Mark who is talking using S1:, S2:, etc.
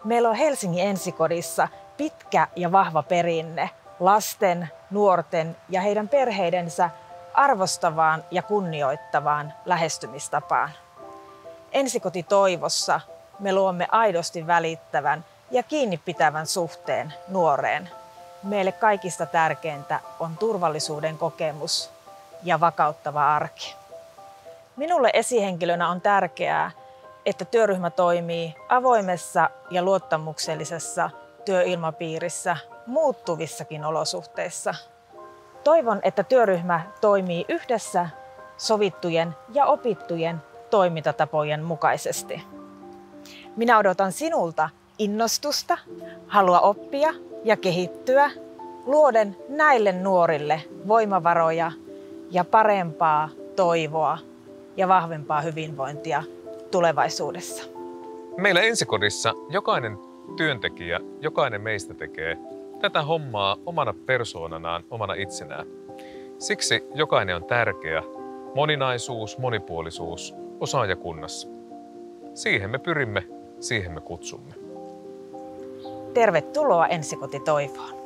S1: Meillä on Helsingin Ensikodissa pitkä ja vahva perinne lasten, nuorten ja heidän perheidensä arvostavaan ja kunnioittavaan lähestymistapaan. Ensikoti Toivossa me luomme aidosti välittävän ja kiinni pitävän suhteen nuoreen. Meille kaikista tärkeintä on turvallisuuden kokemus ja vakauttava arki. Minulle esihenkilönä on tärkeää, että työryhmä toimii avoimessa ja luottamuksellisessa työilmapiirissä muuttuvissakin olosuhteissa. Toivon, että työryhmä toimii yhdessä sovittujen ja opittujen toimintatapojen mukaisesti. Minä odotan sinulta innostusta, halua oppia ja kehittyä, luoden näille nuorille voimavaroja ja parempaa toivoa ja vahvempaa hyvinvointia tulevaisuudessa.
S2: Meillä Ensikodissa jokainen työntekijä, jokainen meistä tekee tätä hommaa omana persoonanaan, omana itsenään. Siksi jokainen on tärkeä, moninaisuus, monipuolisuus osaajakunnassa. Siihen me pyrimme, siihen me kutsumme.
S1: Tervetuloa Ensikoti Toivoon.